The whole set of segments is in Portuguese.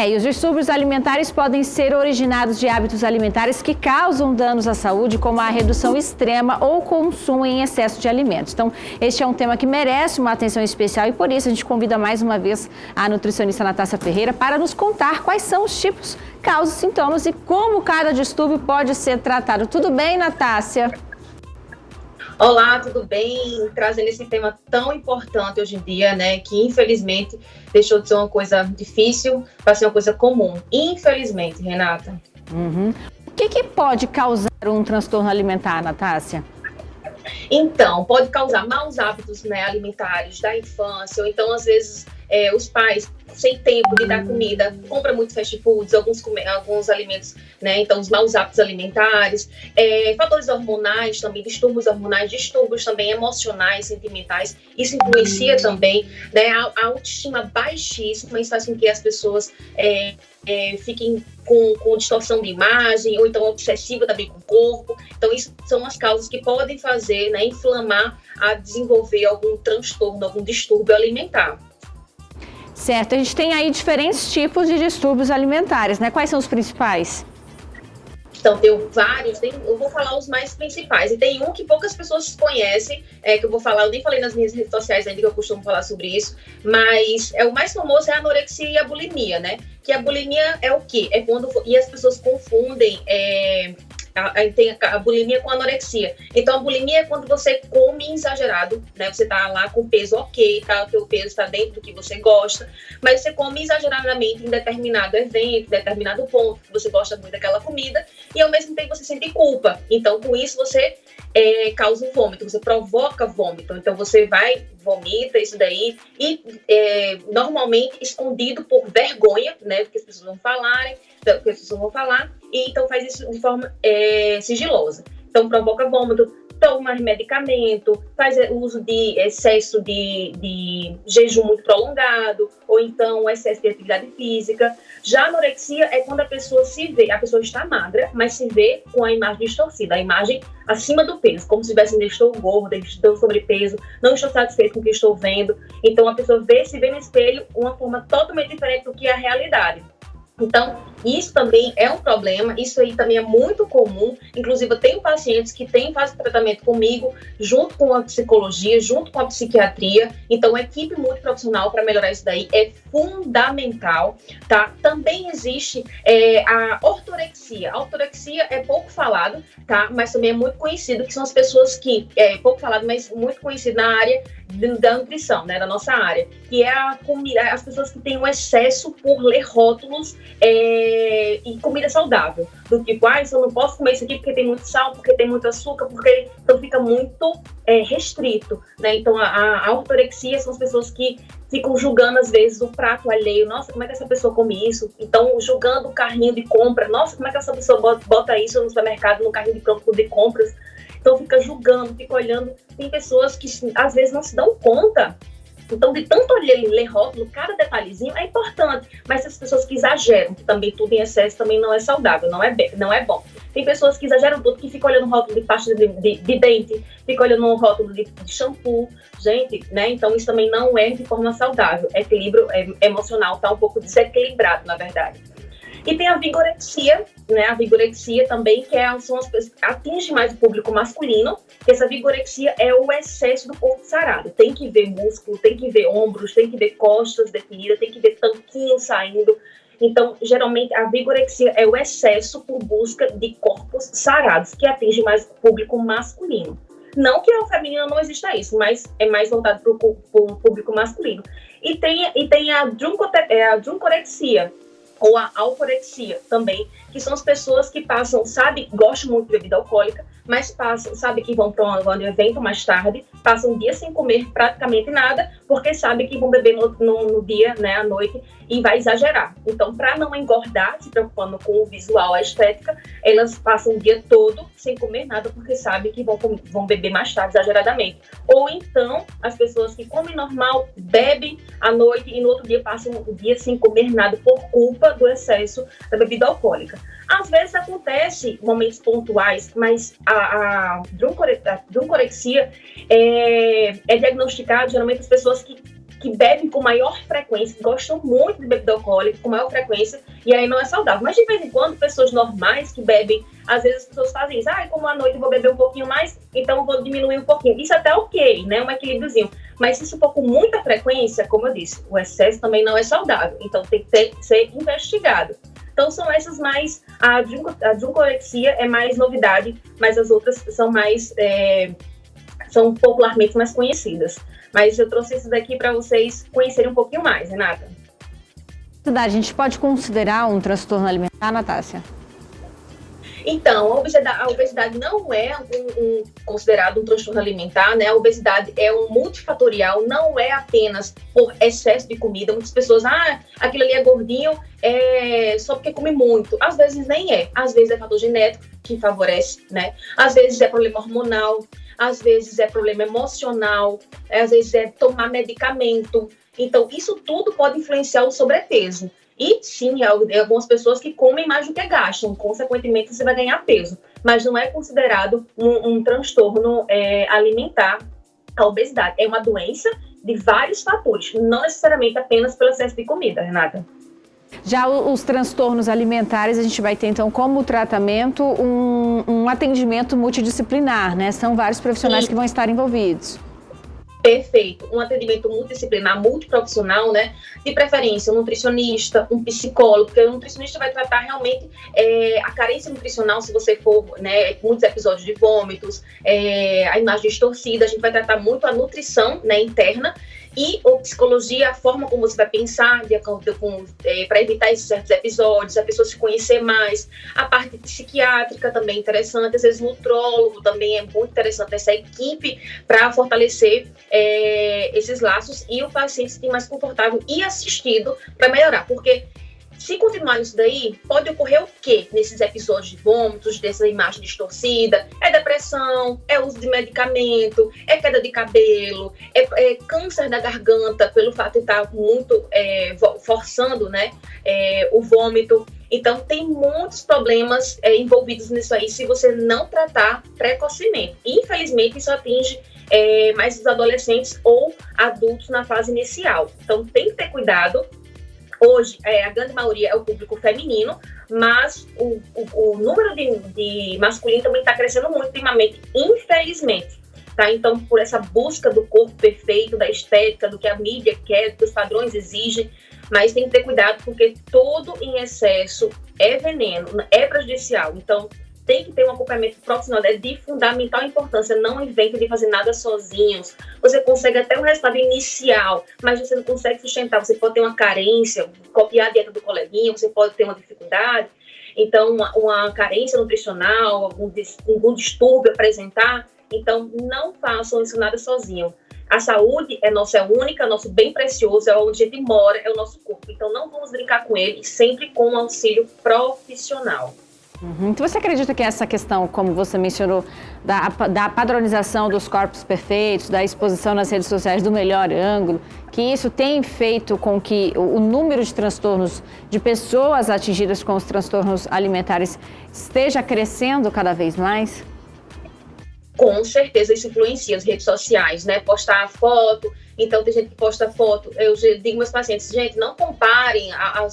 E os distúrbios alimentares podem ser originados de hábitos alimentares que causam danos à saúde, como a redução extrema ou consumo em excesso de alimentos. Então, este é um tema que merece uma atenção especial e por isso a gente convida mais uma vez a nutricionista Natácia Ferreira para nos contar quais são os tipos, causas, sintomas e como cada distúrbio pode ser tratado. Tudo bem, Natácia? Olá, tudo bem? Trazendo esse tema tão importante hoje em dia, né? Que infelizmente deixou de ser uma coisa difícil para ser uma coisa comum. Infelizmente, Renata. O que pode causar um transtorno alimentar, Natácia? Então, pode causar maus hábitos, né, alimentares da infância, ou então, às vezes, os pais, sem tempo de dar comida, compram muito fast foods, alguns alimentos, né, então os maus hábitos alimentares, fatores hormonais também, distúrbios hormonais, distúrbios também emocionais, sentimentais, isso influencia também, né, a autoestima baixíssima, isso faz com que as pessoas fiquem com distorção de imagem, ou então obsessiva também com o corpo. Então, isso são as causas que podem fazer, né, inflamar a desenvolver algum transtorno, algum distúrbio alimentar. Certo, a gente tem aí diferentes tipos de distúrbios alimentares, né? Quais são os principais? Então, tem vários, eu vou falar os mais principais. E tem um que poucas pessoas conhecem, que eu vou falar, eu nem falei nas minhas redes sociais ainda que eu costumo falar sobre isso, mas o mais famoso é a anorexia e a bulimia, né? Que a bulimia é o quê? E as pessoas confundem tem a bulimia com a anorexia. Então, a bulimia é quando você come exagerado, né? Você tá lá com peso ok, tá? O teu peso está dentro do que você gosta, mas você come exageradamente em determinado evento, determinado ponto, que você gosta muito daquela comida, e ao mesmo tempo você sente culpa. Então, com isso, você causa um vômito, você provoca vômito. Então, você vomita isso daí, e normalmente escondido por vergonha, né? Porque as pessoas vão falar, e então faz isso de forma sigilosa. Então, provoca vômito, toma medicamento, faz uso de excesso de jejum muito prolongado, ou então excesso de atividade física. Já a anorexia é quando a pessoa está magra, mas se vê com a imagem distorcida, a imagem acima do peso, como se tivesse, ainda estou gorda, estou sobrepeso, não estou satisfeito com o que estou vendo. Então, a pessoa se vê no espelho uma forma totalmente diferente do que é a realidade. Então, isso também é um problema, isso aí também é muito comum. Inclusive, eu tenho pacientes que fazem tratamento comigo, junto com a psicologia, junto com a psiquiatria. Então, a equipe multiprofissional para melhorar isso daí é fundamental, tá? Também existe a ortorexia. A ortorexia é pouco falado, tá? Mas também é muito conhecido, que são as pessoas que, pouco falado, mas muito conhecido na área da nutrição, né? Da nossa área, que é as pessoas que têm um excesso por ler rótulos e comida saudável, do tipo, eu não posso comer isso aqui porque tem muito sal, porque tem muito açúcar, então fica muito restrito, né? Então a ortorexia são as pessoas que ficam julgando às vezes o prato alheio, nossa, como é que essa pessoa come isso? Então julgando o carrinho de compra, nossa, como é que essa pessoa bota isso no supermercado, no carrinho de compras? Então fica julgando, fica olhando. Tem pessoas que às vezes não se dão conta. Então, de tanto ler rótulo, cada detalhezinho é importante, mas as pessoas que exageram, que também tudo em excesso também não é saudável, não é bom. Tem pessoas que exageram tudo, que ficam olhando rótulo de pasta de dente, ficam olhando um rótulo de shampoo, gente, né? Então, isso também não é de forma saudável. Equilíbrio emocional está um pouco desequilibrado, na verdade. E tem a vigorexia, né? A vigorexia também, que são as pessoas que atinge mais o público masculino. Essa vigorexia é o excesso do corpo sarado. Tem que ver músculo, tem que ver ombros, tem que ver costas definidas, tem que ver tanquinho saindo. Então, geralmente, a vigorexia é o excesso por busca de corpos sarados, que atinge mais o público masculino. Não que ao feminino não exista isso, mas é mais voltado para o público masculino. E tem a druncorexia, ou a alcorexia também, que são as pessoas que gostam muito de bebida alcoólica, mas sabe que vão para um evento mais tarde, passam um dia sem comer praticamente nada, porque sabe que vão beber no dia, né, à noite, e vai exagerar. Então, para não engordar, se preocupando com o visual, a estética, elas passam o dia todo sem comer nada, porque sabem que vão beber mais tarde, exageradamente. Ou então, as pessoas que comem normal, bebem à noite e no outro dia passam o dia sem comer nada por culpa do excesso da bebida alcoólica. Às vezes acontece momentos pontuais, mas a druncorexia é diagnosticada geralmente as pessoas que que bebem com maior frequência, que gostam muito de bebida alcoólica com maior frequência, e aí não é saudável. Mas de vez em quando, pessoas normais que bebem, às vezes as pessoas fazem isso, como à noite eu vou beber um pouquinho mais, então eu vou diminuir um pouquinho. Isso até é ok, né? Um equilíbriozinho. Mas se isso for com muita frequência, como eu disse, o excesso também não é saudável, então tem que ser investigado. Então são essas mais, a adruncorexia é mais novidade, mas as outras são mais, são popularmente mais conhecidas. Mas eu trouxe esses aqui para vocês conhecerem um pouquinho mais, Renata. A gente pode considerar um transtorno alimentar, Natácia? Então, a obesidade não é considerado um transtorno alimentar, né? A obesidade é um multifatorial, não é apenas por excesso de comida. Muitas pessoas, aquilo ali é gordinho, só porque come muito. Às vezes nem é. Às vezes é fator genético que favorece, né? Às vezes é problema hormonal, às vezes é problema emocional, às vezes é tomar medicamento. Então, isso tudo pode influenciar o sobrepeso. E sim, algumas pessoas que comem mais do que gastam, consequentemente você vai ganhar peso, mas não é considerado um transtorno alimentar a obesidade. É uma doença de vários fatores, não necessariamente apenas pelo excesso de comida, Renata. Já os transtornos alimentares, a gente vai ter então como tratamento um atendimento multidisciplinar, né? São vários profissionais que vão estar envolvidos. Perfeito. Um atendimento multidisciplinar, multiprofissional, né? De preferência, um nutricionista, um psicólogo, porque o nutricionista vai tratar realmente a carência nutricional, se você for, né, muitos episódios de vômitos, a imagem distorcida, a gente vai tratar muito a nutrição, né, interna, e a psicologia, a forma como você vai pensar para evitar esses certos episódios, a pessoa se conhecer mais. A parte psiquiátrica também é interessante, às vezes nutrólogo também é muito interessante, essa equipe para fortalecer esses laços e o paciente se sentir mais confortável e assistido para melhorar, porque se continuar nisso daí, pode ocorrer o quê? Nesses episódios de vômitos, dessa imagem distorcida, é depressão, é uso de medicamento, é queda de cabelo, é câncer da garganta, pelo fato de estar muito forçando, né, o vômito. Então, tem muitos problemas envolvidos nisso aí, se você não tratar precocemente. Infelizmente, isso atinge mais os adolescentes ou adultos na fase inicial. Então, tem que ter cuidado. Hoje, a grande maioria é o público feminino, mas o número de masculino também está crescendo muito ultimamente, infelizmente. Tá? Então, por essa busca do corpo perfeito, da estética, do que a mídia quer, do que os padrões exigem, mas tem que ter cuidado porque tudo em excesso é veneno, é prejudicial. Então, tem que ter um acompanhamento profissional, é de fundamental importância. Não invente de fazer nada sozinhos. Você consegue até um resultado inicial, mas você não consegue sustentar. Você pode ter uma carência, copiar a dieta do coleguinha, você pode ter uma dificuldade. Então, uma carência nutricional, algum distúrbio apresentar. Então, não façam isso nada sozinho. A saúde é única, nosso bem precioso, é onde a gente mora, é o nosso corpo. Então, não vamos brincar com ele, sempre com um auxílio profissional. Então você acredita que essa questão, como você mencionou, da padronização dos corpos perfeitos, da exposição nas redes sociais do melhor ângulo, que isso tem feito com que o número de transtornos de pessoas atingidas com os transtornos alimentares esteja crescendo cada vez mais? Com certeza isso influencia as redes sociais, né? Postar foto, então tem gente que posta foto. Eu digo meus pacientes, gente, não comparem a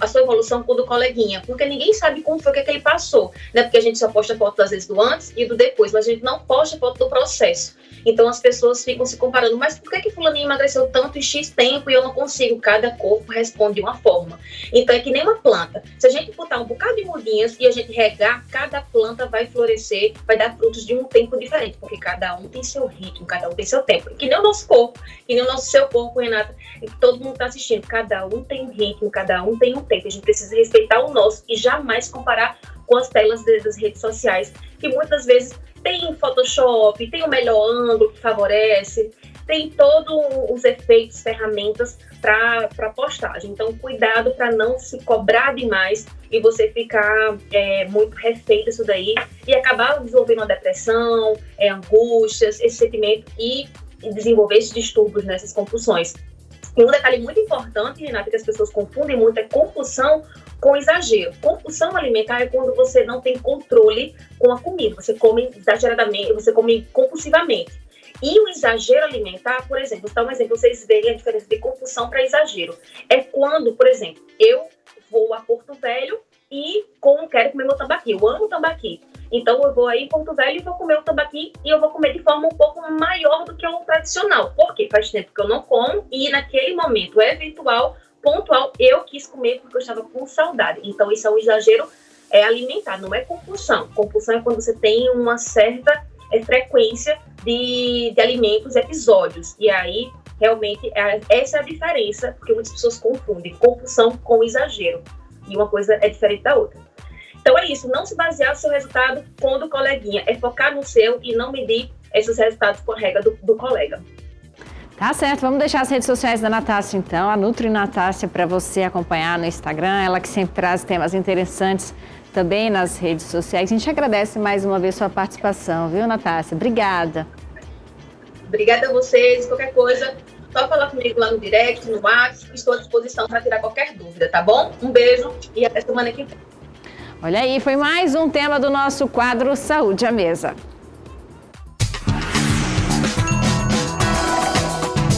sua evolução com o do coleguinha, porque ninguém sabe como foi que ele passou, né? Porque a gente só posta foto às vezes do antes e do depois, mas a gente não posta foto do processo. Então as pessoas ficam se comparando, mas por que fulaninho emagreceu tanto em X tempo e eu não consigo? Cada corpo responde de uma forma. Então é que nem uma planta. Se a gente botar um bocado de mudinhas e a gente regar, cada planta vai florescer, vai dar frutos de um tempo diferente, porque cada um tem seu ritmo, cada um tem seu tempo. E que nem o nosso corpo, que nem o seu corpo, Renata, e que todo mundo está assistindo. Cada um tem um ritmo, cada um tem um tempo. A gente precisa respeitar o nosso e jamais comparar com as telas das redes sociais, que muitas vezes tem Photoshop, tem o melhor ângulo que favorece, tem todos os efeitos, ferramentas para postagem. Então, cuidado para não se cobrar demais e você ficar muito refém disso daí e acabar desenvolvendo uma depressão, angústias, esse sentimento e desenvolver esses distúrbios, essas compulsões. E um detalhe muito importante, Renata, que as pessoas confundem muito é compulsão com exagero. Compulsão alimentar é quando você não tem controle com a comida, você come exageradamente, você come compulsivamente. E o exagero alimentar, por exemplo, vou dar um exemplo, vocês verem a diferença de compulsão para exagero. É quando, por exemplo, eu vou a Porto Velho e quero comer meu tambaqui. Eu amo tambaqui. Então, eu vou aí em Porto Velho e vou comer o tambaqui e eu vou comer de forma um pouco maior do que o tradicional. Por quê? Faz tempo que eu não como e naquele momento eventual, pontual, eu quis comer porque eu estava com saudade. Então, isso é um exagero alimentar, não é compulsão. Compulsão é quando você tem uma certa frequência de alimentos, episódios. E aí, realmente, essa é a diferença, porque muitas pessoas confundem compulsão com exagero. E uma coisa é diferente da outra. Então é isso, não se basear no seu resultado com o do coleguinha, é focar no seu e não medir esses resultados com a regra do colega. Tá certo, vamos deixar as redes sociais da Natácia então, a Nutri Natácia, para você acompanhar no Instagram, ela que sempre traz temas interessantes também nas redes sociais. A gente agradece mais uma vez sua participação, viu, Natácia? Obrigada. Obrigada a vocês, qualquer coisa, só falar comigo lá no direct, no WhatsApp, estou à disposição para tirar qualquer dúvida, tá bom? Um beijo e até semana que vem. Olha aí, foi mais um tema do nosso quadro Saúde à Mesa.